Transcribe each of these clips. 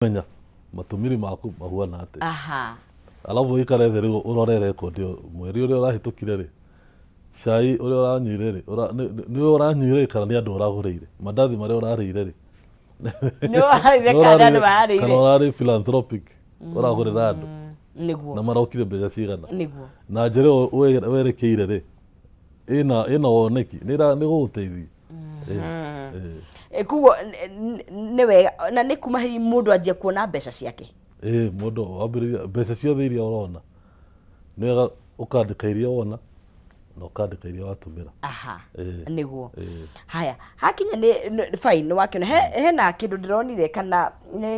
menya matumiri maku mahuana ate alafu ikare theri urore record mweri uri urahitukire ri cai uri uranyuire ri ni uranyuire kana ni andu uragurire mandathi mari urarire ri no arire kana andu barire kana urari philanthropic uragurira andu niguo na marokire mbeca cigana niguo na njere werekeire ri ina woneki ni guguteithia kuguo ni wega na ni kuma hiri mundu anjia kuona mbeca ciake mundu wambiriria mbeca ciothe iria urona ni wega ukandika iria wona na ukandika iria watumira niguo haya hakinya ni fine wakiona hena kindu ndironire kana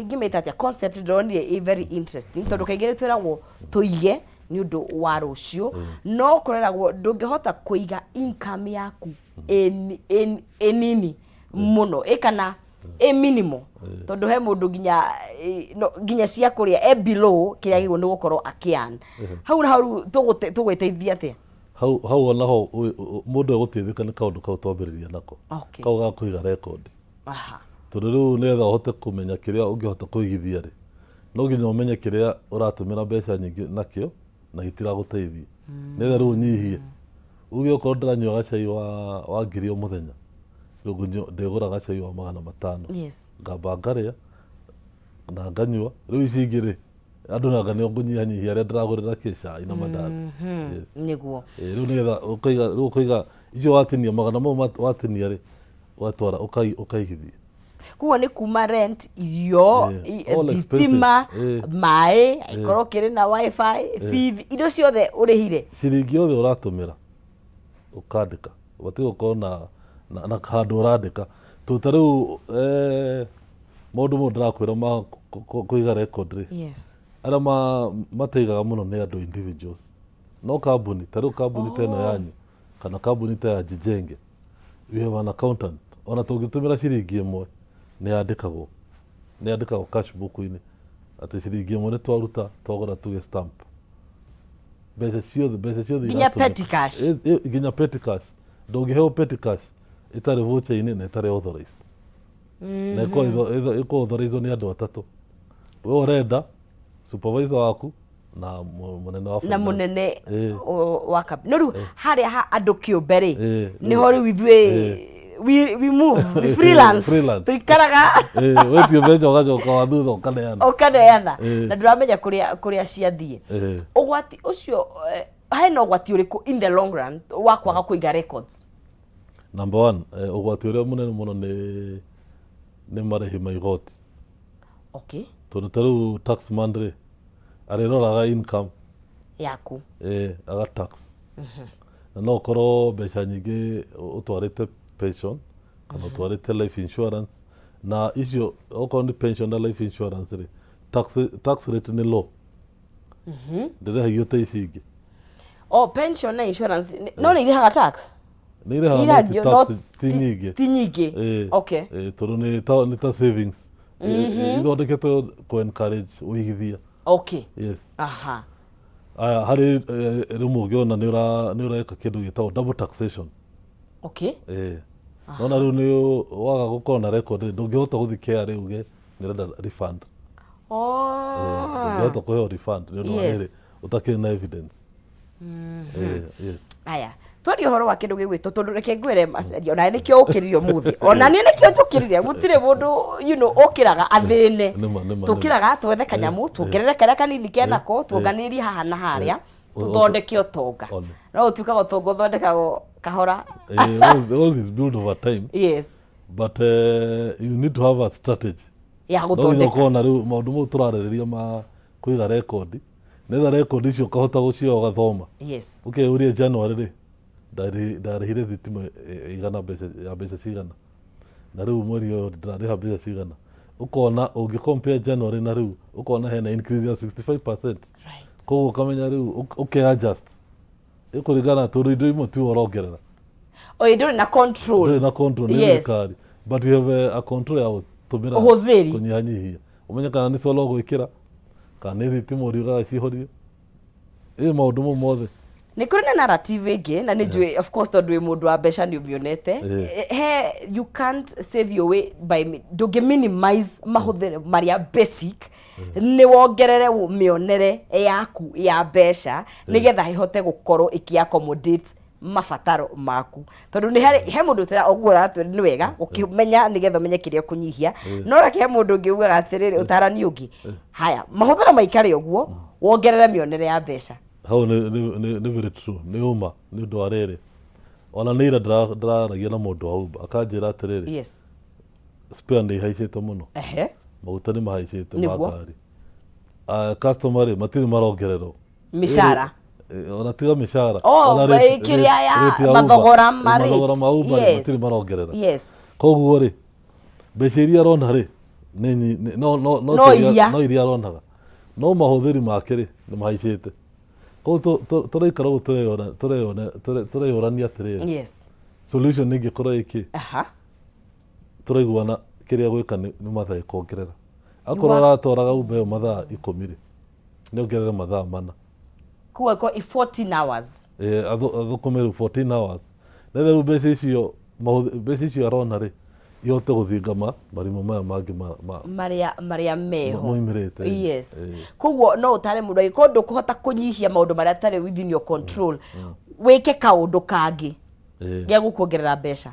ngimeta atia concept ndironire very interesting tondu kaingire twiragwo tuige ni undu wa rucio no kureragwo ndungihota kuiga income yaku enini muno ikana minimum tondu he mundu ginya cia kuria below kiria gigo ni gukorwo akian hau na hau tugwiteithia atia hau ona ho mundu egutithika ni kaundu kau twambiriria nako kau ga kuiga record tondu riu netha uhote kumenya kiria ungihota kuigithia ri no ginya umenye kiria uratumira mbeca nyingi nakio na itiraguteithia netha riu nyihie uge ukorwo ndiranyua gacai wa ngiri o muthenya riu ndigura gacai wa 500 ngamba ngaria na nganyua riu ici ingĩ ri andu nanga ni ngunyihanyihia aria ndiragurira kicai na mandathi niguo riu nigetha ukaiga icio watinia 100 watinia ri watwara ukaigithia kuo ni kuma rent irio thitima mai ikorwo kiri na wifi feed indo ciothe urihire ciringi yothe uratumira ukandika wati gukorwo na handu urandika tutariu maundu mo ndirakwira ma kuiga record ri aria mateigaga muno ni andu individuals no kambuni tariu kambuni teno yanyu kana kambuni ta ya Jijenge we have an accountant ona tungitumira ciringi imwe ni andikagwo cash book-ini ati ciringi imwe ni twaruta twagura tuge stamp mbeca ciothe ginya petty cash ginya petty cash ndungiheo petty cash itari voucher-ini na itari authorized na iko authorized ni andu atatu we urenda supervisor waku na munene wa na munene wa kap no ru hari ha andu kiumbe ri ni ho ri ithwe we move we freelance tuikaraga wetie mbeca ugacoka wa thutha ukaneana na nduramenya kuria ciathie ugwati ucio hena ugwati uriku in the long run wa kwaga kuiga records number 1 ugwati uria munene muno ni marehi ma igoti tondu tariu tax man ri ariroraga income yaku aga tax na no korwo mbeca nyingi utwarite pension kana utwarite life insurance na icio okorwo ni pension na life insurance ri tax rate ni low ndirihagio ta ici ingĩ pension na insurance no ni irihaga tax ni irihaga tax ti nyingĩ tondu ni ta savings ithondeketwo ku encourage uigithia yes hari rimwe ungiona ni ureka kindu gitagwo double taxation nona riu ni waga gukorwo na record ndungihota guthi KRA uge nirenda refund ndungihota kuheo refund ni undu wa riri utakiri na evidence yes aya twari horo wa kindu gigwitwo tondu reke ngwire macerio na nikio ukiririo muthi ona ni nikio njukiririe gutire mundu ukiraga athine tukiraga twethe kanyamu tuongerere karia kanini kenako tuonganirie haha na haria tuthondeke utonga no utuika utonga uthondekagwo kahora all this build over time but you need to have a strategy ya guthondeka kona riu maundu mo turaririria ma kuiga record netha record icio kahota gucio ugathoma uria January ri ndarihire thitima igana mbeca cigana na riu mweri uyu ndirariha mbeca cigana ukona ungi compare January na riu ukona hena increase ya 65% koguo ukamenya riu adjust ikuringana tondu indo imwe tu urongerera nduri na control ni kari but you have a control ya gutumira kunyihanyihia umenye kana ni solo gwikira kana ni thitima uriugaga cihorie maundu mo mothe nä kå rä na narrative ĩngĩ na nä njũĩ of course tondũ wĩ mũndũ wa mbeca nĩ ũmĩonete he you can't save your way by ndũngĩ minimize mahũthĩro marĩa basic nĩ wongerere mĩonere yaku ya mbeca nĩgetha ĩhote gũkorwo ĩkĩ accommodate mabataro maku tondũ nĩ he mũndũ ũtera ũguo atwĩra nĩ wega ũkĩmenya nĩgetha ũmenye kĩrĩa ũkũnyihia no reke he mũndũ ũngĩ ugaga atĩrĩrĩ ũtarani ũngĩ haya mahũthĩro maikare ũguo wongerere mĩonere ya mbeca hau nĩ very true nĩ uma nĩ ũndũ wa rĩrĩ ona nĩ ira ndĩraragia na mũndũ wa Uber akanjĩra atĩrĩrĩ yes spare nĩ ihaicĩte mũno maguta nĩ mahaicĩte ma ngari customer rĩ matirĩ marongererwo mĩcara ona tiga mĩcara ona kĩrĩa ya mathogora ma Uber matirĩ marongerera koguo rĩ mbeca iria arona rĩ no iria aronaga no mahũthĩri make rĩ nĩ mahaicĩte koguo tũraikara ũguo tũreyũrania atĩrĩrĩ solution nĩ ingĩkorwo ĩkĩ tũraiguana kĩrĩa gwĩka nĩ mathaa ĩkongerera akorwo aratwaraga Uber ĩyo mathaa 10 rĩ nĩ ongerere mathaa 4 kuwa kwa 14 hours athũkũme rĩu 14 hours na rĩu mbeca icio arona rĩ ihote gũthinga marimũ maya mangĩ marĩa meho moimĩrĩte yes koguo no ũtare mũndũ agĩkorwo ndũkũhota kũnyihia maũndũ marĩa tarĩ within your control wĩke kaũndũ kangĩ gĩa gũkuongerera mbeca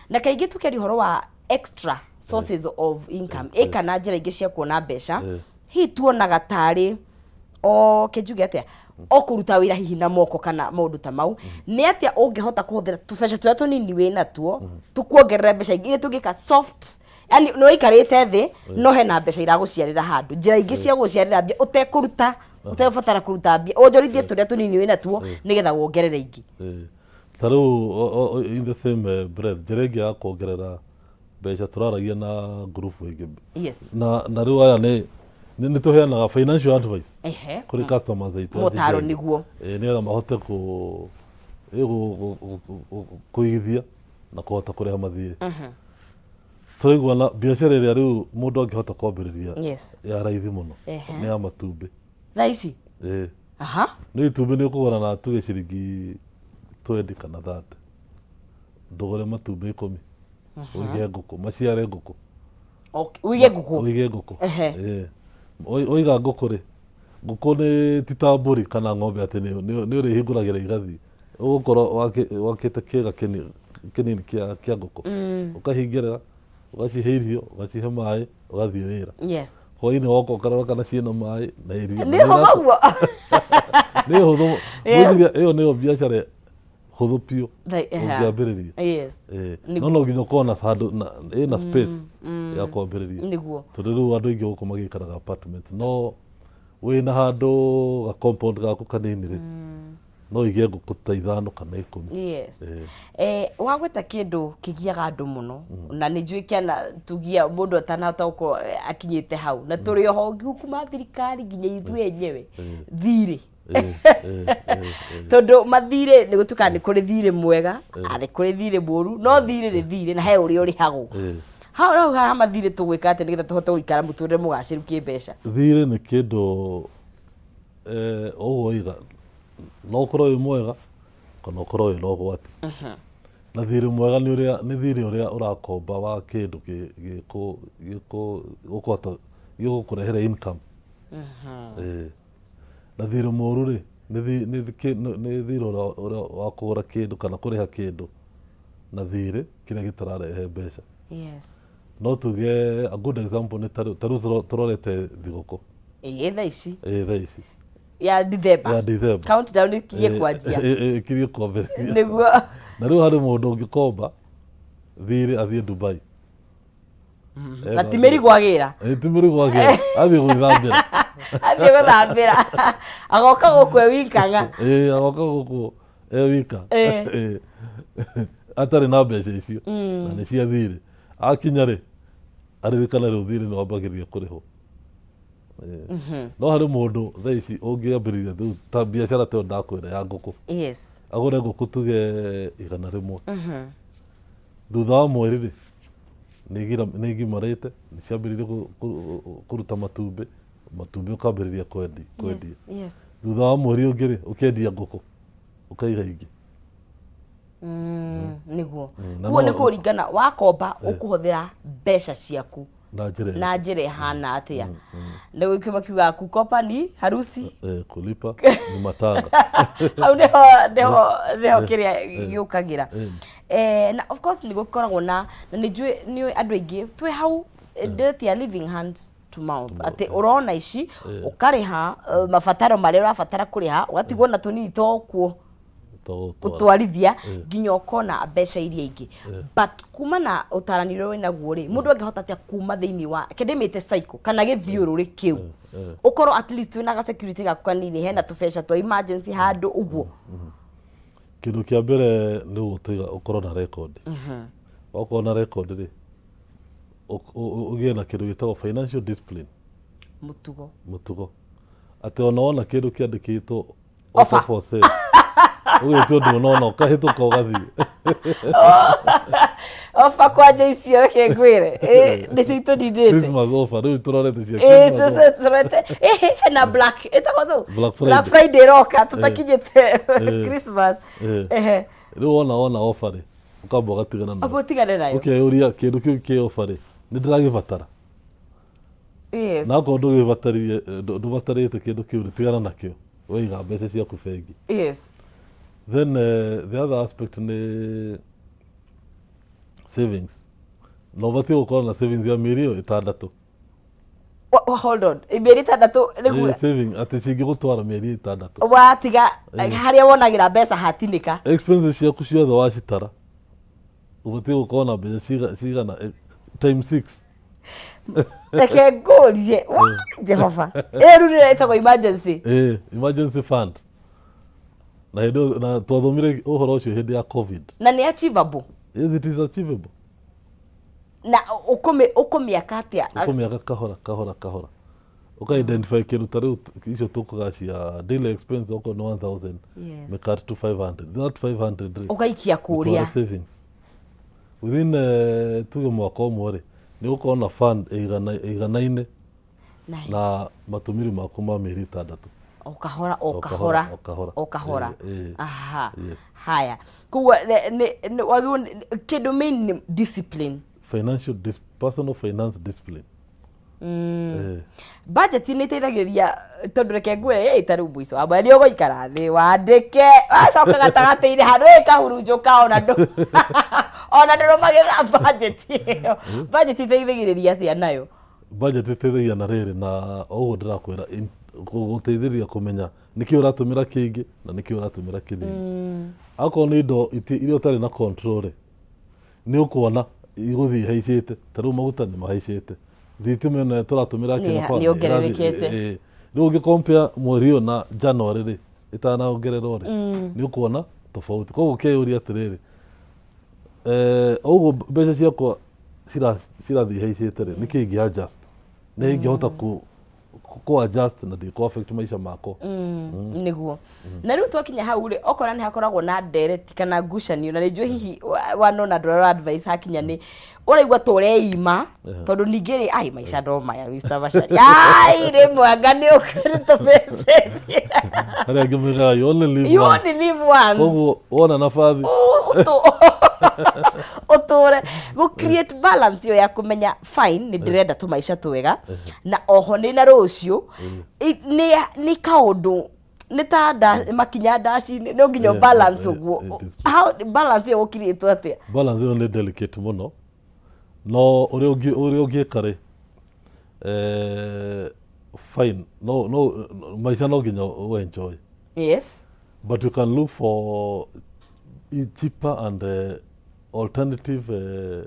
na kaingĩ tũkĩaria ũhoro wa extra sources of income kana njĩra ingĩ cia kuona mbeca hihi tuonaga tarĩ kĩnjuge atĩa kũruta wĩra hihi na moko kana maũndũ ta mau nĩ atĩa ũngĩhota kũhũthĩra tũbeca tũrĩa tũnini wĩ natuo tũkuongerera mbeca ingĩ tũngĩka soft yani no ikarĩte thĩ no hena mbeca iragũciarĩra handũ njĩra ingĩ cia gũciarĩra mbia ũtekũruta ũtegũbatara kũruta mbia wonjorithie tũrĩa tũnini wĩ natuo nĩgetha wongerere ingĩ ta rĩu in the same breath njĩra ĩngĩ ya kuongerera mbeca tũraragia na group ĩngĩ na rĩu aya nĩ tũheanaga financial advice kũrĩ customers aitũ mũtaro nĩguo nĩgetha mahote kũigithia na kũhota kũrĩha mathirĩ tũraiguana biacara ĩrĩa rĩu mũndũ angĩhota kwambĩrĩria ya raithi mũno nĩ ya matumbĩ thaa ici nĩ itumbĩ nĩ ũkũgũra na tuge ciringi 20 kana 30 ndũgũre matumbĩ 10 ũige ngũkũ maciare ngũkũ uige ngũkũ oiga ngũkũ rĩ ngũkũ nĩ ti mbũri kana ng'ombe atĩ nĩ ũrĩhingũragĩra igathiĩ ũgũkorwo wakĩte kĩga kĩnini kĩa ngũkũ ũkahingĩrĩra ũgacihe irio ũgacihe maĩ ũgathiĩ wĩra hwainĩ woka ũkarora kana ciĩna maĩ na irio nĩ hũthũ nĩ hũthũ ĩyo nĩyo biacara hũthũ piũ ũngĩambĩrĩria no nginya ũkorwo na handũ ĩna space ya kwambĩrĩria tondũ rĩu andũ aingĩ gũkũ magĩikaraga apartment no wĩna handũ ga compound gaku kanini rĩ no ige ngũkũ ta 5 kana 10 wagweta kĩndũ kĩgiaga andũ mũno na nĩ njũĩ kĩana tugia mũndũ atanahota gũkorwo akinyĩte hau na tũrĩ oho kuma thirikari nginya ithuĩ enyewe thirĩ tondũ mathirĩ nĩ gũtuĩka nĩ kũrĩ thirĩ mwega nĩ kũrĩ thirĩ mũru no thirĩ nĩ thirĩ na he ũrĩa ũrĩhagwo hau haha mathirĩ tũgwĩka atĩ nĩgetha tũhote gũikara mũtũrĩre mũgacĩru kĩmbeca thirĩ nĩ kĩndũ ũguo iga no ũkorwo wĩ mwega kana ũkorwo wĩ na ũgwati na thirĩ mwega nĩ thirĩ ũrĩa ũrakomba wa kĩndũ gĩgũkũrehera income na thirĩ mũru rĩ nĩ thirĩ ũrĩa wa kũgũra kĩndũ kana kũrĩha kĩndũ na thirĩ kĩrĩa gĩtararehe mbeca no tuge a good example nĩ ta rĩu tũrorete thigũkũ thaa ici ya December countdown ikirie kwanjia ikirie kwambĩrĩria nĩguo na rĩu harĩ mũndũ ũngĩkomba thirĩ athiĩ Dubai na ti mĩrigo agĩra athiĩ gũthambĩra agoka gũkũ ewikaga agoka gũkũ ewika atarĩ na mbeca icio na nĩ cia thirĩ akinya rĩ aririkana rĩu thirĩ nĩ wambagĩrĩria kũrĩhwo no harĩ mũndũ thaa ici ũngĩambĩrĩria rĩu ta biacara ta ĩyo ndakwĩra ya ngũkũ agũre ngũkũ tuge 100 thutha wa mweri rĩ nĩ igimarĩte nĩ ciambĩrĩirie kũruta matumbĩ matumbĩ ũkambĩrĩria kwendia yes thutha wa mweri ũngĩ ũkendia ngũkũ ũkaiga ingĩ nĩguo kuo nĩ kũringana wakomba ũkũhũthĩra mbeca ciaku na njĩra ihana atia na gwĩkio makiuga kukopa ni harusi kulipa ni matanga hau neho kĩrĩa gĩũkagĩra na of course nĩ gũkoragwo na nĩ andũ aingĩ twĩ hau death ya living hand to mouth atĩ ũrona ici ũkarĩha mabataro marĩa ũrabatara kũrĩha ũgatigwo na tũnini tokuo utwarithia nginya ukona mbeca iria ingĩ but kuma na utaraniro wĩnaguo rĩ mũndũ angĩhota atĩa kuma thĩinĩ wa kedemete cycle kana gĩthiũrũrĩ kĩu ukorwo at least wĩna ga security gaku kanini hena tũbeca twa emergency handũ ũguo kĩndũ kĩa mbere nĩ gũtiga ũkorwo na record okorwo na record rĩ ũgĩe na kĩndũ gĩtagwo financial discipline mũtugo atĩ ona kĩndũ kĩandĩkĩtwo offer for sale ũgĩtwo ndũnona ũkahĩtũka ũgathiĩ offer kwanja icio reke ngwĩre nĩ citũndindĩte Christmas offer rĩu tũrorete cia Christmas hena black ĩtagwo Black Friday roka tũtakinyĩte Christmas rĩu wona offer rĩ ũkamba ũgatigana nayo ũgatigana nayo ũkeyũria kĩndũ kĩu kĩ offer rĩ nĩ ndĩragĩbatara na akorwo ndũbatarĩte kĩndũ kĩu rĩ tigana nakĩo waiga mbeca ciaku bengi then the other aspect ni savings no vati ukorwo na savings ya mĩeri 6 hold on mĩeri 6 nĩguo saving ati cingi gutwara mĩeri 6 watiga harĩa wonagira mbeca hatinika expenses ciaku ciothe wacitara ubati ukorwo na mbeca cigana times 6 reke ngũrie Jehova rĩu ĩtagwo emergency fund na twathomire ũhoro ũcio hĩndĩ ya covid na nĩ achievable it is achievable na ũkũmĩaka atĩa ũkũmĩaka kahora ũka-identify kĩndũ ta rĩu icio tũkũgacia daily expense oko no 1000 mekat to 500 that 500 ũgaikia kũrĩa savings within tuge mwaka ũmwe rĩ nĩ ũkorwo na fund ĩiganaine na matumiri maku ma mĩeri 6 okahora aha haya kuwa kĩndũ main discipline personal finance discipline budget nĩ ĩteithagĩrĩria tondũ reke ngwĩre tarĩu mũico wa mweri ũgũikara thĩ wandĩke wacoka gatagatĩ-inĩ handũ ĩkahurunjũka ona ndũrũmagĩrĩra budget ĩyo budget ĩteithagĩrĩria atĩa nayo budget ĩteithagia na rĩrĩ na ũguo ndĩrakwĩra gũteithĩrĩria kũmenya nĩkĩ ũratũmĩra kĩingĩ na nĩkĩ ũratũmĩra kĩnini akorwo nĩ indo iria ũtarĩ na control nĩ ũkuona igũthiĩ haicĩte ta rĩu maguta nĩ mahaicĩte thitima ĩno tũratũmĩra Kenya Power nĩongererekete rĩu ũngĩ-compare mweri ũyũ na January rĩ ĩtanongererwo rĩ nĩ ũkuona tofauti koguo ũkeyũria atĩrĩrĩ ũguo mbeca ciakwa cirathiĩ haicĩte rĩ nĩkĩ ingĩ adjust nĩ ingĩhota ku adjust na ndĩ affect maica makwa nĩguo na rĩu twakinya hau rĩ okora nĩ hakoragwo na ndereti kana ngucanio na nĩnjue hihi wanona ndwara advice hakinya nĩ ũraigua tũreima tondũ ningĩ rĩ ai maica ndo maya Mr. Bashari ai rĩ mwanga nĩ ũkĩrĩte mbeca harĩa ngĩmwĩra you only live once koguo wona nabathi ũtũre gũ create balance yo ya kũmenya fine nĩ ndĩrenda tũmaica twega na oho nĩ na rũciũ nĩ kaũndũ nĩ ta makinya ndaci-inĩ no nginya balance ũguo how balance yo gũkirĩtwo atĩa balance yo nĩ delicate mũno no ũrĩa ũngĩka rĩ fine no maica no nginya enjoy but you can look for cheaper and alternative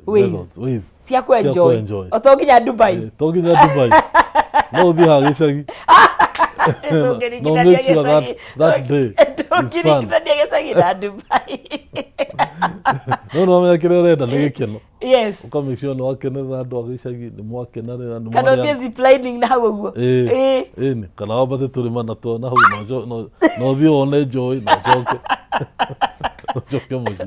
ways cia enjoy to nginya Dubai no uthi ha gicagi no make sure that day is fun no menya kĩrĩa ũrenda nĩ gĩkeno ũka make sure nĩ wakenerera andũ a gĩcagi nĩ mwakenanĩra kana ũthiĩ ziplining na hau ũguo ĩni kana wambate tũrĩma na hau no ũthiĩ wone njũĩ na njoke Ucoke muciĩ.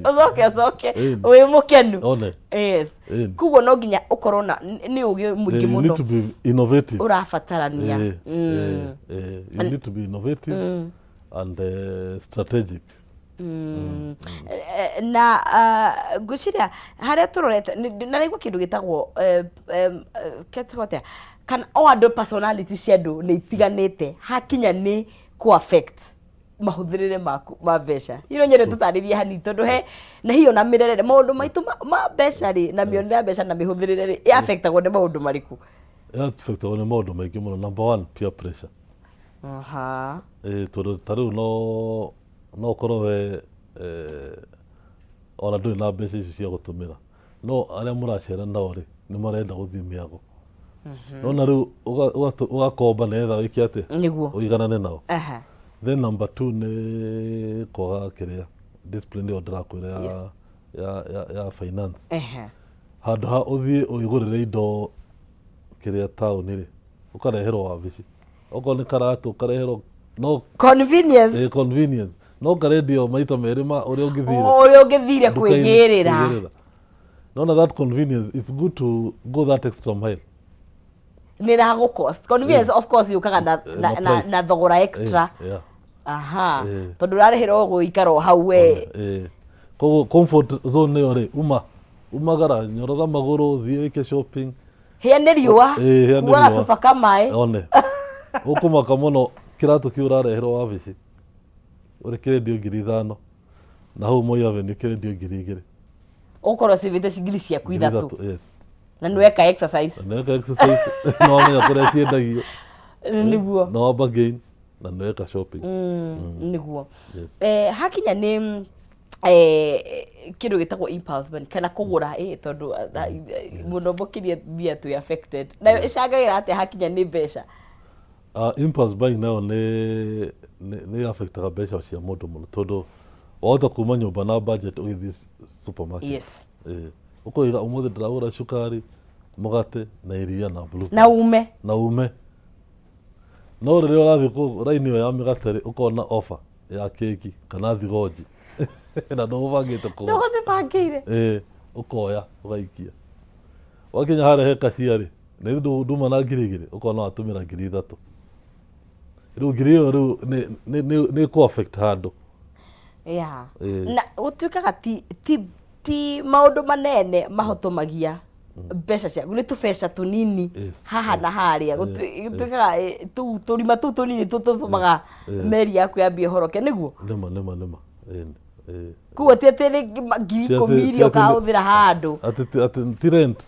Ucoke wĩ mũkenu. One. Yes. Kuguo no nginya ũkorwo na nĩ ũgĩ mũingĩ mũno. You need to be innovative. Ũrabatarania. You need to be innovative and strategic. Na ngwĩciria harĩa tũrorete naraigua kĩndũ gĩtagwo kĩtagwo kana o andũ personality cia andũ nĩ itiganĩte hakinya nĩ ku-affect mahũthĩrĩre maku ma mbeca. Ino nyende tũtarĩrie hanini tondũ he na hiyo na mĩrerere maũndũ maitũ ma mbeca rĩ na mĩonere ya mbeca na mĩhũthĩrĩre rĩ ĩ-affectagwo nĩ maũndũ marĩkũ? Ĩ-affectagwo nĩ maũndũ maingĩ mũno. Number one, peer pressure. Tondũ ta rĩu no ũkorwo we ona ndũrĩ na mbeca icio cia gũtũmĩra no arĩa mũracera nao rĩ nĩ marenda gũthiĩ mĩago. Nona rĩu ũgakomba nĩgetha wĩke atĩ ũiganane nao. Then number two nĩ kwaga kĩrĩa discipline ĩyo ndĩrakwĩra ya finance. Handũ ha ũthiĩ ũigũrĩre indo kĩrĩa taũni rĩ ũkareherwo wabici. Okorwo nĩ karatũ ũkareherwo no convenience no karendio maita merĩ ma ũrĩa ũngĩthire kwĩgĩrĩra. Nona that convenience, it's good to go that extra mile. Nĩ na cost convenience of course yukaga na thogora extra. Tondũ ũrareherwo gũikara hau we. Koguo comfort zone ĩyo rĩ umagara nyorotha magũrũ thiĩ wĩke shopping. Hĩa nĩ riũa ũgacuba kamaĩ. One ũkũmaka mũno kĩratũ kĩu ũrareherwo wabici ũrĩ kĩrendio 5,000 na hau Moi Avenue kĩrendio 2,000. Ũkorwo civĩte cigiri ciaku 3. Na nĩweka exercise. No wamenya kũrĩa ciendagio. Nĩguo. No wamba gain na nĩweka shopping. Nĩguo. Hakinya nĩ kĩndũ gĩtagwo impulse buying kana kũgũra tondũ mũno mũkĩria mbia tũ affected. Na ĩcangagĩra atĩa hakinya nĩ mbeca? Impulse buying nayo nĩ affectaga mbeca cia mũndũ mũno tondũ wahota kuma nyũmba na budget ũgĩthiĩ supermarket. Yes. Ũkoiga ũmũthĩ ndĩragũra cukari, mũgate na iria na blue. Na ume. No rĩrĩa ũrathiĩ raini ĩyo ya mĩgate rĩ ũkona offer ya keki kana thigonji na ndũgũbangĩte kũgũra. Ndũgũcibangĩire. Ũkoya ũgaikia. Wakinya harĩa he cashier rĩ na nduma na 2,000 ũkona watũmĩra 3,000. Rĩu 3,000 rĩu nĩ ku-affect handũ. Na gũtuĩkaga ti maũndũ manene mahotomagia mbeca ciaku nĩ tũbeca tũnini haha na harĩa gũtuĩkaga tũrima tũu tũnini tũtũmaga meri yaku yambie horoke nĩguo. Nĩma. Kuguo ti atĩ nĩ 10,000 iria ũkahũthĩra handũ. Atĩ ti rent.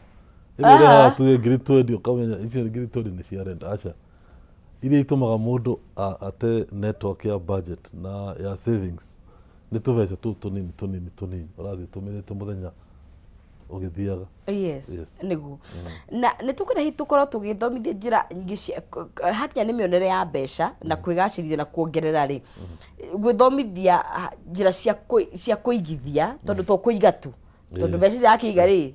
Ĩrĩa haha tuge 20,000 ũkamenya icio 20,000 nĩ cia rent. Aca iria itũmaga mũndũ ate network ya budget na ya savings nĩ tũbeca tũu tũnini ũrathiĩ tũmĩrĩte mũthenya ũgĩthiaga. Yes. Nĩguo. Na nĩ tũkwenda hihi tũkorwo tũgĩthomithia njĩra nyingĩ hakinya nĩ mĩonere ya mbeca na kwĩgacĩrithia na kuongerera rĩ gwĩthomithia njĩra cia kũigithia tondũ to kũiga tu tondũ mbeca ciakĩiga rĩ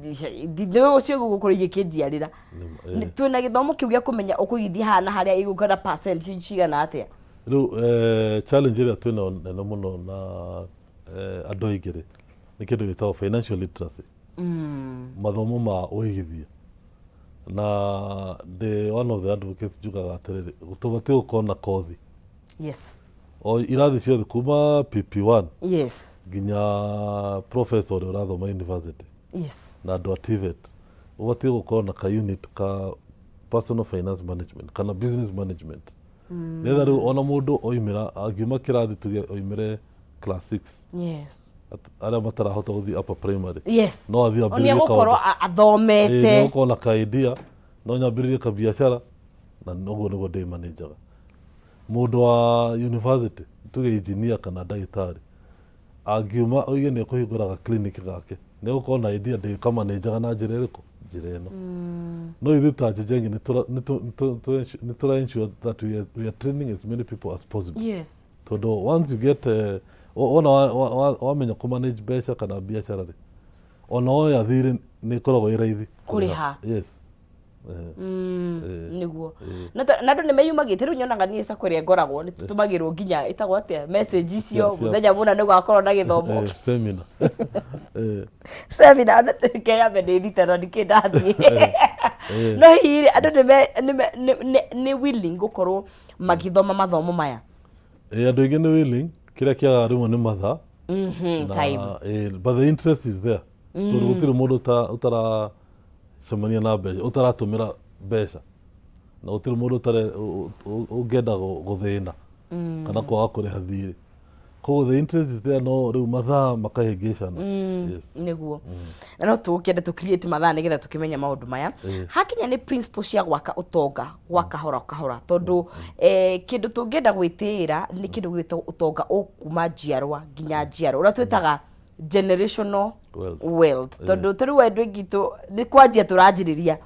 nĩcio gũkorwo igĩkĩnjiarĩra. Twĩna gĩthomo kĩu gĩa kũmenya ũkũigithia haha na harĩa igũka na percent cigana atĩa? Rĩu challenge ĩrĩa twĩna nene mũno na andũ aingĩ rĩ nĩ kĩndũ gĩtagwo financial literacy. Mathomo ma ũigithia. Na one of the advocates njugaga atĩrĩrĩ tũbatiĩ gũkorwo na kothi. Yes. O irathi ciothe kuma PP1 nginya professor ũrĩa ũrathoma university. Yes. Na andũ a TVET ũbatiĩ gũkorwo na ka unit ka personal finance management kana business management. Nĩgetha rĩu ona mũndũ oimĩra angiuma kĩrathi tuge oimĩre class 6. Yes. Arĩa matarahota gũthiĩ upper primary. Yes. No athiĩ ambĩrĩrie kaũndũ. Nĩegũkorwo athomete. Nĩegũkorwo na ka-idea no nyambĩrĩrie kabiacara na ũguo nĩguo ndĩmanajaga. Mũndũ wa university tuge engineer kana ndagĩtarĩ angiuma oige nĩ ekũhingũraga clinic gake nĩegũkorwo na idea ndĩkamanajaga na njĩra ĩrĩkũ? Njĩra ĩno. No ithuĩ ta Njenjengi nĩ tũra ensure that we are training as many people as possible. Yes. Tondũ once you get ona wamenya kũmanage mbeca kana biacara rĩ ona woya thirĩ nĩ ĩkoragwo ĩ raithi kũrĩha. Yes. niguo na ndu nimeyumagite riu nyonaga nie sako ria ngoragwo ni tutumagirwo nginya itagwo atia message icio muthenya muna ni gwakorwo na githomo seminar seminar ke ya benedita no ndikindathi no hiri andu ni willing gukorwo magithoma mathomo maya andu ingi ni willing kiria kiaga rimwe ni matha time but the interest is there tondu gutiri mundu utara semania na mbeca utaratumira mbeca na gutiri mundu ungenda guthina kana kwaga kuriha thiri koguo the interest is there no riu mathaa makahingicana niguo na no tukende tu create mathaa nigetha tukimenya maundu maya hakinya ni principle cia gwaka utonga gwa kahora kahora tondu kindu tungenda gwitira ni kindu gwitwo utonga ukuma njiarwa nginya njiarwa uria twitaga generational wealth tondu turu wendu gitu ni kwanjia turanjiriria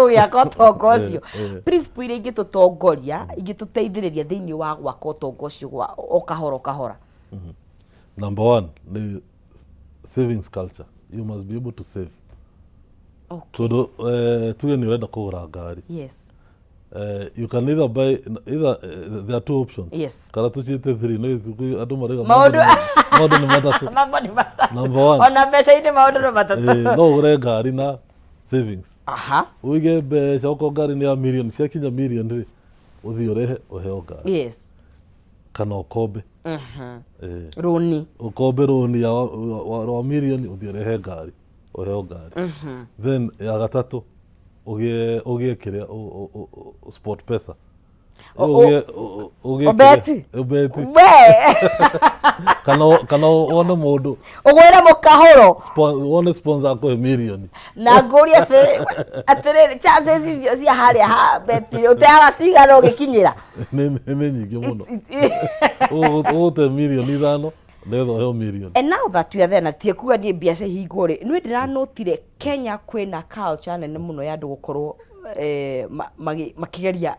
ugiaka utonga ucio principle iria ingitutongoria ingituteithiriria thiini wa gwaka utonga ucio o kahora kahora number 1 ni savings culture you must be able to save tondu tuge ni urenda kugura ngari you can either buy there are two options kana tuchite 3 no andu marega maundu ni matatu number 1 ona mbeca ine maundu ni matatu no ugure ngari na savings uige mbeca uko ngari ni ya million cia kinya million ri uthi urehe uheo ngari kana ukombe roni ukombe roni ya wa million uthi urehe ngari uheo ngari then ya gatatu ugie kiria sport pesa ubeti kana one mundu ugwira mukahoro one sponsor ako million na nguria atiriri chances icio cia haria ha beti utehara cigana ugikinyira ni nyingi muno ute million ithano netho heo million and now that we are there na tie kuga ni biacara hingore nwi ndiranotire Kenya kwina culture nene muno ya andu gukorwo makigeria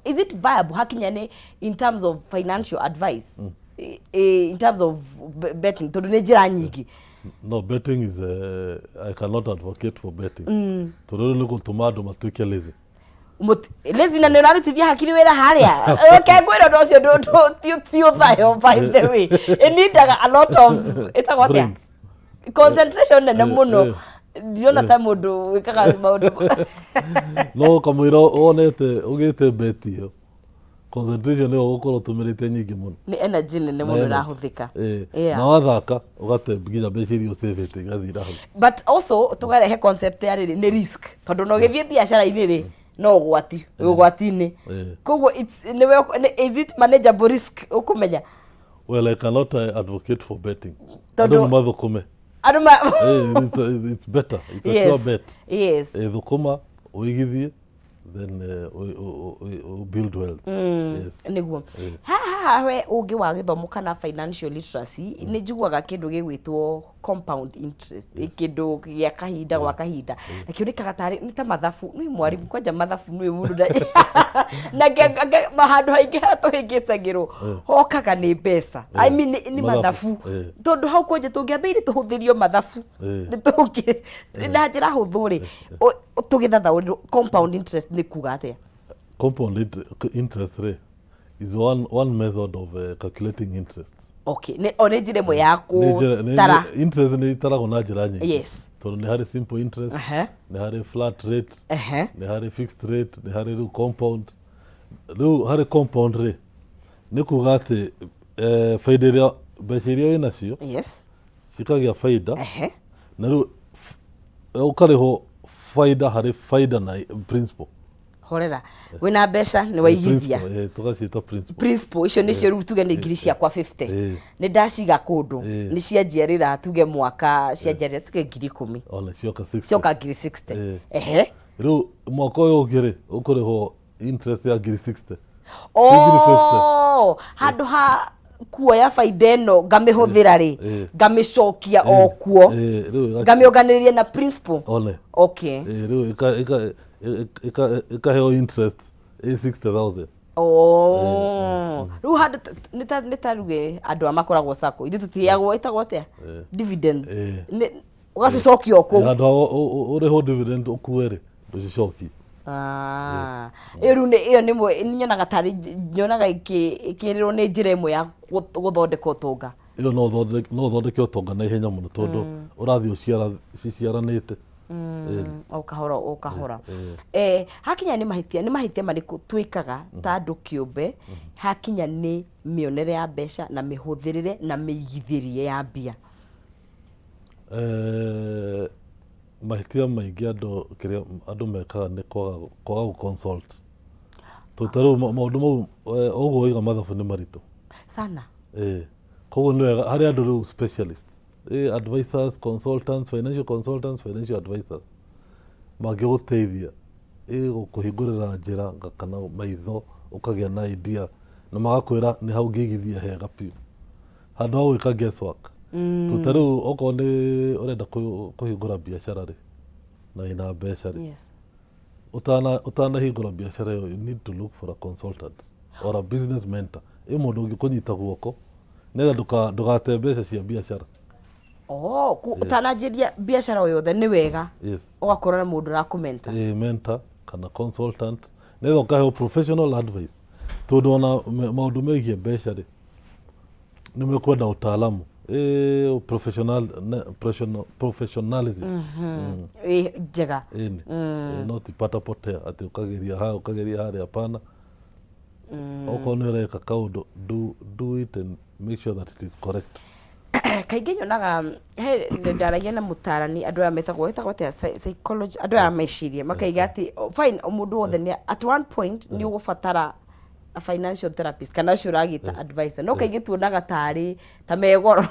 is it viable hakinya ni in terms of financial advice in terms of betting tondu ni njira nyingi no betting is I cannot advocate for betting tondu ni gutuma andu matuike lazy lazy na nirarutithia hakiri wira haria kengwira ndo cio ndo thayo by the way it needaga a lot of itagwatia concentration nene muno ndiona ta mundu wikaga maundu no kamwira onete ugite beti yo concentration yo gukoro tumirite nyingi muno ni energy nene muno rahuthika na wathaka ugate nginya mbeca irio savete gathira but also tugarehe concept ya riri ni risk tondu no githie biacara-ini ri no gwati-ini koguo is it manageable risk ukumenya well I cannot advocate for betting tondu mathukume it's better it's a sure bet thukuma uigithie then we build wealth niguo we ungi wa githomo kana financial literacy ni njiguaga kindu gigwitwo compound interest kindu gia kahinda gwa kahinda na kionekaga tari ni ta mathabu ni mwarimu kwanja mathabu ni mundu na mahandu haingi hatuhingicagirwo hokaga ni mbeca I mean ni mathabu tondu hau kwanja tungiambire tuhuthirio mathabu ni tuki na njira huthu ri tugithatha compound interest ni kuga atia compound interest rate is one method of calculating interest okay ne one njire mo yaku tara interest ni tara na njira nyingi yes tondu ni hari simple interest ni hari flat rate ni hari fixed rate ni hari compound hari compound rate ni kuga ati faida iria mbeca iria wina cio cikagia faida na riu ukariho faida hari faida na principal horera wina mbeca ni waigithia tugacita principal icio nicio riu tuge ni ngiri ciakwa 50 ni ndaciga kundu ni cianjiarira tuge mwaka cianjiarira tuge ngiri 10 ona cioka 60 cioka ngiri 60 riu mwaka uyu ungiri ukuriho interest ya ngiri 60 handu ha kuoya faida eno ngamihuthira ri ngamicokia o kuo ngamionganiria na principal okay riu ikaheo interest 60,000 riu handu nitaruge andu amakoragwo sako ithu tutiagwo itagwo atia dividends ugacicokia o kuo handu uriho dividend ukuere ucicoki rĩu ĩyo nĩ nyonaga tarĩ nyonaga ĩkĩrĩrwo nĩ njĩra ĩmwe ya gũthondeka ũtonga. Ĩyo no ũthondeke ũtonga na ihenya mũno tondũ ũrathiĩ ciciaranĩte o kahora. Hakinya nĩ mahĩtia marĩkũ twĩkaga ta andũ kĩũmbe hakinya nĩ mĩonere ya mbeca na mĩhũthĩrĩre na mĩigithĩrie ya mbia? Mahĩtia maingĩ andũ mekaga nĩ kwaga gũ-consult. Tarĩu maũndũ mau ũguo waiga mathabu nĩ maritũ sana. Koguo nĩ wega harĩ andũ rĩu specialists, advisors, consultants, financial advisors mangĩgũteithia gũkũhingũrĩra njĩra kana maitho ũkagĩa na idea na magakwĩra nĩ hau ngĩigithia hega piũ handũ ha gwĩka guesswork. Tarĩu okorwo nĩ ũrenda kũhingũra biacara rĩ na ina mbeca rĩ, ũtanahingũra biacara ĩyo, you need to look for a consultant or a business mentor, mũndũ ũngĩkũnyita guoko nĩgetha ndũgate mbeca cia biacara. Ũtananjĩria biacara o yothe nĩ wega ũgakorwo na mũndũ ũrakũmenta. Mentor kana consultant nĩgetha ũkaheo professional advice tondũ ona maũndũ megiĩ mbeca rĩ nĩ mekwenda ũtaalamu professionalism njega, no ti pata potea atĩ ũkageria harĩa hapana. Okorwo nĩ ũreka kaũndũ, do it and make sure that it is correct. Kaingĩ nyonaga ndaragia na mũtarani andũ aya metagwo psychology, andũ aya meciria makaiga atĩ fine mũndũ wothe at one point nĩ ũgũbatara a financial therapist kana ũcio ũragĩta advisor, no kaingĩ tuonaga ta megoro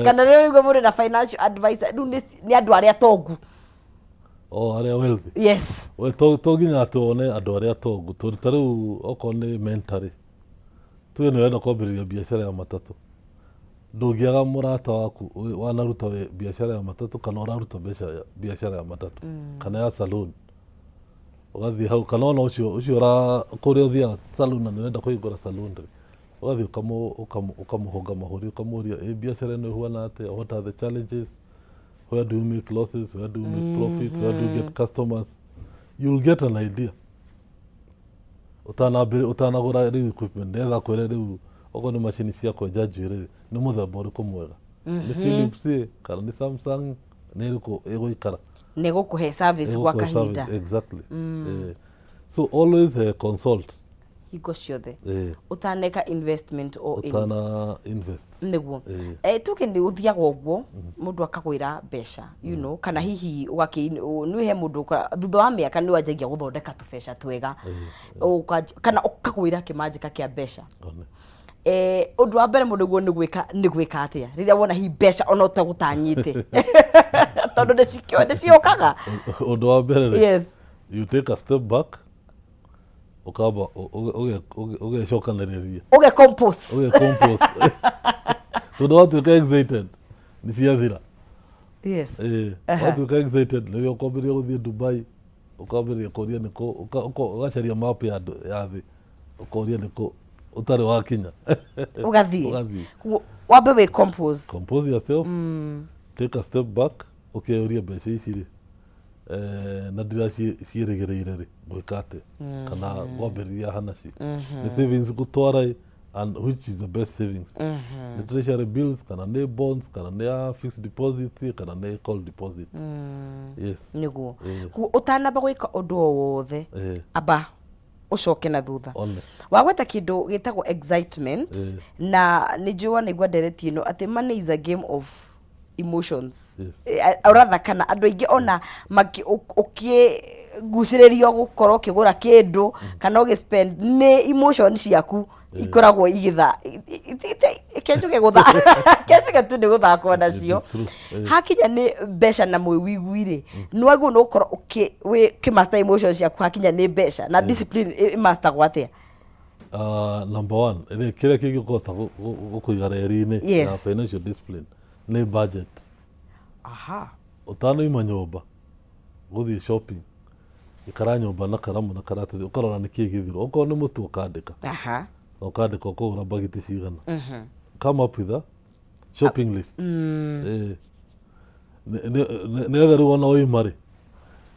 kana rĩu ũguo mũrĩ na financial advisor rĩu nĩ andũ arĩa tongu. Arĩa wealthy? Yes. To nginya tuone andũ arĩa tongu tondũ ta rĩu okorwo nĩ mentor rĩ, tuge nĩ ũrenda kwambĩrĩria biacara ya matatũ, ndũngĩaga mũrata waku wanaruta biacara ya matatũ kana ũraruta biacara ya matatũ kana ya saloon, ũgathiĩ hau kana ona ũcio kũrĩa ũthiaga saloon na nĩ ũrenda kũhingũra saloon rĩ, ũgathiĩ ũkamũhonga mahũri ũkamũria biacara ĩno ĩhuana atĩa, what are the challenges, where do you make losses, where do you make profits, where do you get customers, you'll get an idea. Utanagũra rĩu equipment nĩgetha kwĩre rĩu okorwo nĩ macini cia kwenja njuĩrĩ nĩ mũthemba ũrĩkũ mwega, nĩ Philips kana nĩ Samsung, nĩ ĩrĩkũ ĩgũikara, nĩ gũkũhe service gwa kahinda. Exactly. So always consult hingo ciothe utaneka investment utana invest niguo tuke ndi uthiaga uguo mundu akagwira mbeca you know kana hihi nihe mundu thutha wa miaka ni wanjagia guthondeka tubeca twega kana ukagwira kimanjika kia mbeca undu wa mbere mundu guo ni gwika atia riria wona hi mbeca ona utagutanyite tondu ndiciokaga undu wa mbere yes you take a step back ukaba ugecokanĩrĩria compose tondu watuĩka excited nĩ ciathira. Yes. Watuĩka excited nĩwe ũkwambĩrĩria gũthiĩ Dubai, ũkwambĩrĩria kũũria nĩkũ, ũgacaria map ya thĩ, ũkũũria nĩkũ ũtarĩ wakinya ũgathiĩ wambe wĩ compose yourself, take a step back, ũkeyũria mbeca ici rĩ na ndira ciĩrĩgĩrĩire rĩ gwĩka atĩ kana gwambĩrĩria hanaci nĩ savings gũtwara and which is the best savings, nĩ treasury bills kana nĩ bonds kana nĩ fixed deposit kana nĩ call deposit. Yes, niguo utanamba gwĩka ũndũ o wothe aba ucoke na thutha wagweta kindu gitagwo excitement na nĩ njũa nĩgua ndereti ĩno atĩ money is a game of emotions. Uratha kana andu aingi ona ukigucĩrĩrio gukorwo ukigura kindu kana ugispend ni emotions ciaku ikoragwo igitha kenjuke tu ni guthakwo nacio hakinya ni mbeca na mwĩwiguire nwaguo no ukorwo ukimaster emotions ciaku hakinya ni mbeca na discipline master gwatia. Number one, kĩrĩa kĩngĩkũhota gũkũiga reri-inĩ ya financial discipline nĩ budget. Utanoima nyũmba gũthiĩ shopping ikara nyũmba na karamu na karatathi ukarora nĩ kĩĩ gĩthiro, okorwo nĩ mũtu ũkandĩka ukandĩka ũkagũra bagiti cigana, come up with a shopping list. Nĩgetha rĩu ona oima rĩ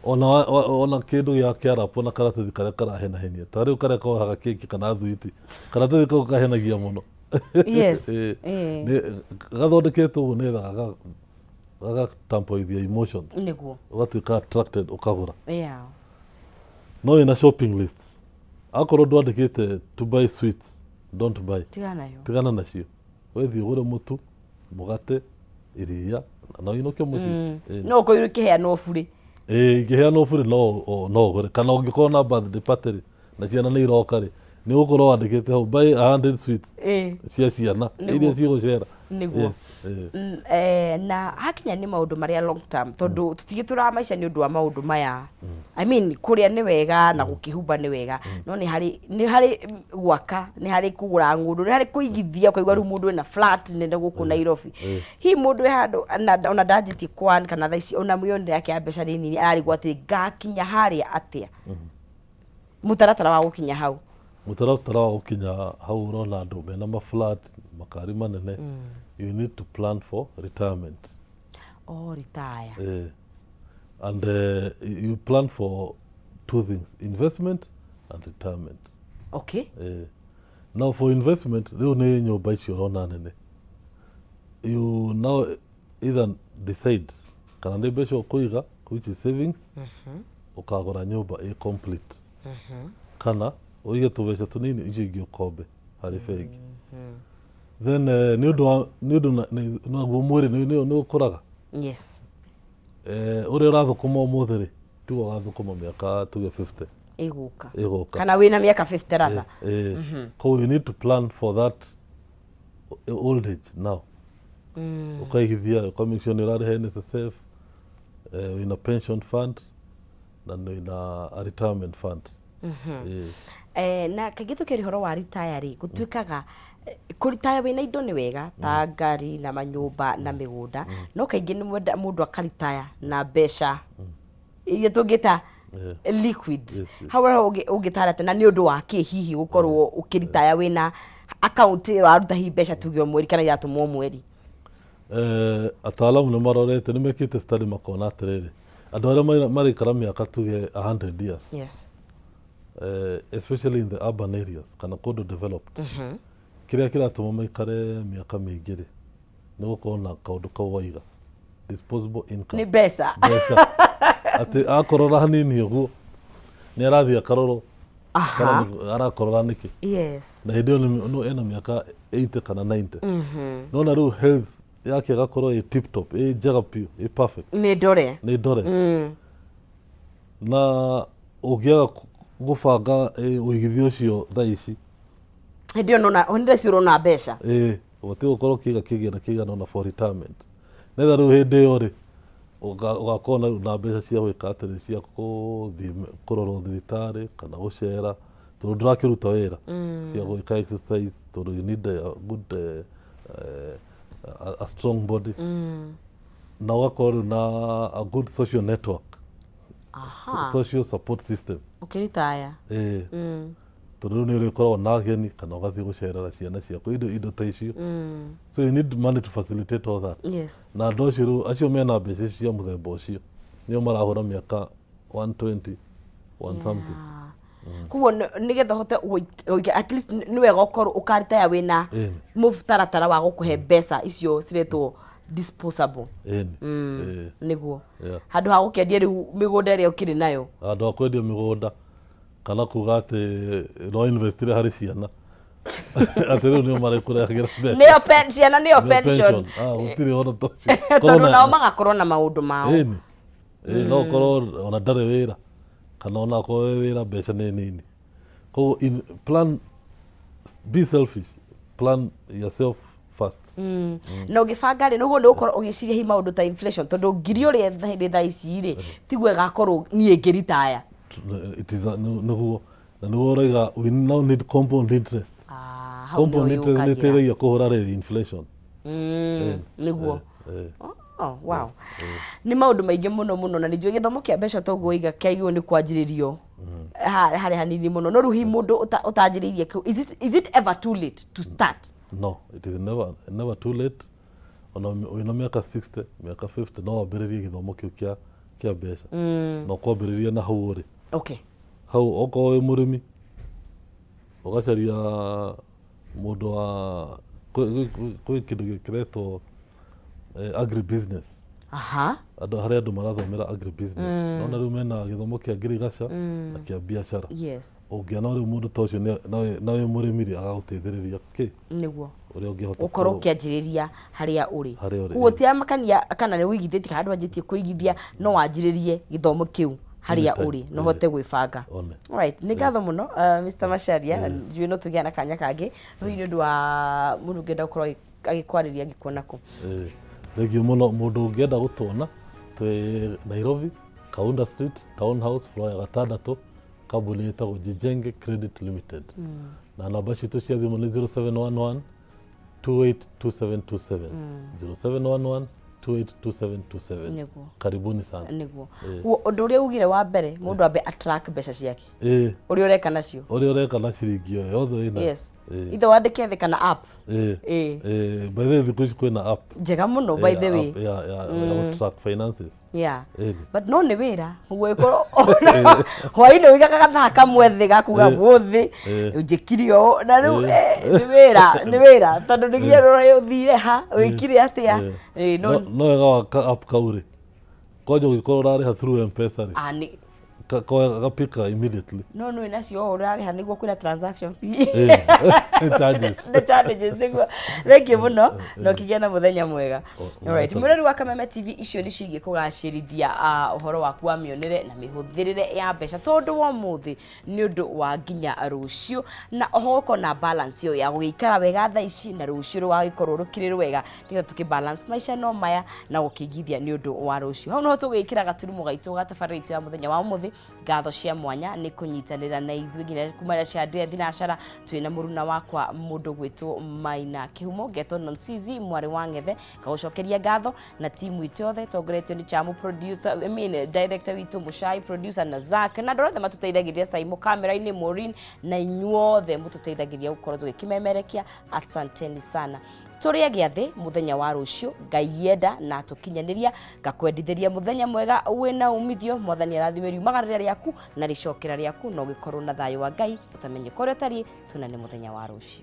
ona kindu gya kiarapo na karatathi karia karahenahenia ta riu karia kohaga keki kana thwiti karatathi kau kahenagia muno Yes. gathondeketwo uguo nithaga gagatampoithia emotions Niguo. ugatuika attracted ukagura Yeah. no ina shopping list akorwo ndwandikite to buy sweets don't buy tigana nacio wethi ugure mutu mugate iria na inoke muci no ko yuru kiheanwo buri ingĩheanwo bũrĩ no ũgũre kana ũngĩkorwo na birthday party na ciana nĩ iroka rĩ nĩ ũgũkorwo wandĩkĩte hau buy 100 sweets cia ciana iria cigũcera niguo na hakinya nĩ maũndũ marĩa long term tondũ tũtigĩtũraga maica nĩ ũndũ wa maũndũ maya I mean kũrĩa nĩ wega na gũkĩhumba nĩ wega no nĩ harĩ gwaka nĩ harĩ kũgũra ng'ũndũ nĩ harĩ kũigithia ũkaigua rĩu mũndũ ena flat nene gũkũ Nairobi hihi mũndũ wĩ handũ ona ndanjĩtie kwan kana thaa ici ona mwonere yake ya mbeca nĩ nini ararigwo atĩ ngakinya harĩa atĩa mũtaratara wa gũkinya hau mũtaratara wa gũkinya hau ũrona andũ mena maflat makari manene you need to plan for retirement. Retire. And you plan for two things, investment and retirement. Okay. Now for investment, riu ni nyumba icio urona nene. You now either decide kana ni mbeca ukuiga which is savings ukagura nyumba a complete kana uige tubeca tunini icio ingĩ ukombe harĩ bengi. Then nĩ ũndũ naguo mwĩrĩ nĩ ũkũraga. Yes. Ũrĩa ũrathũkũma ũmũthĩ rĩ tiga ũgathũkũma mĩaka tuge 50 ĩgũka kana wĩna mĩaka 50 rather. So you need to plan for that old age now. Ukaigithia ukamake sure nĩ ũrarĩha NSSF wĩna pension fund na wĩna a retirement fund. Na kaingĩ tũkĩrĩ ũhoro wa retire rĩ gũtuĩkaga kũritaya wĩna indo nĩ wega ta ngari na manyũmba na mĩgũnda no kaingĩ nĩ mũndũ akaritaya na mbeca iria tũngĩta liquid hau ũngĩtarate na nĩ ũndũ wa kĩ hihi gũkorwo ũkĩritaya wĩna account ĩraruta hihi mbeca tuge o mweri kana iratũmwo mweri. Ataalamu nĩ marorete nĩ mekĩte study makona atĩrĩrĩ andũ arĩa maraikara mĩaka tuge 100 years. Yes. Especially in the urban areas kana kũndũ developed kĩrĩa kĩratũma maikare mĩaka mĩingĩ rĩ nĩ gũkorwo na kaũndũ kau waiga disposable income nĩ mbeca atĩ akorora hanini ũguo nĩ arathiĩ akarorwo arakorora nĩkĩ na hĩndĩ ĩyo ena mĩaka 80 kana 90 nona rĩu health yake agakorwo ĩ tip top ĩ njega piũ ĩ perfect nĩ ndore na ũngĩaga gũbanga ũigithio ũcio thaa ici hĩndĩ ĩyo nĩ rĩcio ũrona mbeca ũbatiĩ gũkorwo kĩigana ona for retirement netha rĩu hĩndĩ ĩyo rĩ ũgakorwo na mbeca cia gwĩka atĩrĩ cia gũthiĩ kũrorwo thibitarĩ kana gũcera tondũ ndũrakĩruta wĩra cia gwĩka exercise tondũ you need a good a strong body na ũgakorwo na a good social network social support system ũkĩritaya tondũ rĩu nĩ ũrĩkoragwo na ageni kana ũgathiĩ gũcerera ciana ciaku indo ta icio so you need money to facilitate all that. Na andũ acio rĩu acio mena mbeca cia mũthemba ũcio nĩo marahũra mĩaka 120 something. Koguo nĩgetha ũhote at least nĩ wega ũkorwo ũkaritaya wĩna mũtaratara wa gũkũhe mbeca icio ciretwo disposable nĩguo handũ ha gũkĩendia rĩu mĩgũnda ĩrĩa ũkĩrĩ nayo handũ ha kwendia mĩgũnda kana kuga atĩ no investire harĩ ciana atĩ rĩu nĩo marekũrehagĩra mbeca ciana nĩyo pension gũtirĩ ona tocio tondũ nao magakorwo na maũndũ mao no ũkorwo ona ndarĩ wĩra kana ona akorwo wĩra mbeca nĩ nini koguo plan be selfish plan yourself first. Na ũgĩbanga rĩ nĩguo nĩ ũkorwo ũgĩciria hihi maũndũ ta inflation tondũ ngiri ũrĩa hĩndĩ thaa ici rĩ tiguo ĩgakorwo niĩ ngĩritaya nĩguo na nĩguo ũrauga we now need compound interest. Compound interest nĩ ĩteithagia kũhũra rĩ inflation nĩguo wow nĩ maũndũ maingĩ mũno na nĩnjũĩ gĩthomo kĩa mbeca toguo iga kĩagĩrĩirwo nĩ kwanjĩrĩrio harĩ hanini mũno no rĩu hihi mũndũ ũtanjĩrĩirie is it ever too late to start? No, it is never too late. Ona wĩna mĩaka 60 mĩaka 50 no wambĩrĩrie gĩthomo kĩu kĩa kia mbeca no kwambĩrĩria na hau ũrĩ okay hau okorwo wĩ mũrĩmi ũgacaria mũndũ wa kwĩ kĩndũ gĩkĩretwo agribusiness andũ harĩa andũ marathomera agribusiness nona rĩu mena gĩthomo kĩa ngirigaca na kĩa biacara ũngĩona rĩu mũndũ ta ũcio na wĩ mũrĩmi agagũteithĩrĩria nĩguo ũrĩa ũngĩhota ũkorwo ũkĩanjĩrĩria harĩa ũrĩ koguo tiamakania kana nĩ ũigithĩtie kana andũ anjĩtie kũigithia no wanjĩrĩrie gĩthomo kĩu harĩa ũrĩ no hote gwĩbanga alright nĩ ngatho mũno Mr. Macharia njũĩ no tũgĩa na kanya kangĩ no nĩ ũndũ wa mũndũ ũngĩenda gũkorwo agĩkwarĩria ngĩkuona kũ thengiũ mũno mũndũ ũngĩenda gũtuona twĩ Nairobi Kaunda Street Townhouse floor ya 6 kambuni ĩtagwo Jijenge Credit Limited na namba citũ cia thimũ nĩ 0711 282727 0711 282727 karibuni sana niguo ũndũ ũrĩa ugire wa mbere mũndũ ambe attract mbeca ciake ũrĩa ũreka nacio ũrĩa ũreka na ciringi o yothe wĩna ithe wandĩke thĩ kana app by the way thikũ ici kwĩna app njega mũno by the way ya track finances but no nĩ wĩra gwĩkorwo hwaĩ-inĩ ũigaga gathaa kamwe thĩ gakuga gũthĩ njĩkire ũũ na rĩu nĩ wĩra tondũ nĩgia rũrĩa ũthire ha wĩkire atĩa no wega wa app kau rĩ kwanja ũgĩkorwo ũrarĩha through M-Pesa rĩ gapika immediately no nacio ũrarĩha nĩguo kwĩna transaction fee charges nĩguo thengiũ mũno no kĩgĩa na mũthenya mwega alright mũrori wa Kameme TV icio nĩ ciĩgiĩ kũgacĩrithia ũhoro waku wa mĩonere na mĩhũthĩrĩre ya mbeca tondũ wa mũthĩ nĩ ũndũ wa nginya rũciũ na oho ũkorwo na balance yo ya gũgĩikara wega thaa ici na rũciũ rũgagĩkorwo rũkĩrĩ rwega nĩgetha tũkĩ-balance maica no maya na gũkĩigithia nĩ ũndũ wa rũciũ hau no tũgĩkĩra gaturumo gaitũ gatabarĩra itũ ya mũthenya wa mũthĩ ngatho cia mwanya nĩ kũnyitanĩra na ithuĩ nginya kuma cia thinacara twĩna mũruna wakwa mũndũ gwĩtwo Maina Kĩhumo ngetwo Nonsizi mwarĩ wa Ng'ethe ngagũcokeria ngatho na timu itũ yothe tongoretio nĩ Chamu producer director witũ Muchai producer na Zak na andũ othe matũteithagĩrĩria Saimo kamera-inĩ Maureen na inyuothe mũtũteithagĩrĩria gũkorwo tũgĩkĩmemerekia asanteni sana tũrĩa gĩathĩ mũthenya wa rũciũ Ngai yenda na tũkinyanĩria ngakwendithĩria mũthenya mwega wĩna umithio mwathani arathime riumagarĩra rĩaku na rĩcokera rĩaku na ũgĩkorwo na thayũ wa Ngai ũtamenye kũrĩa ũtariĩ tũna nĩ mũthenya wa rũciũ.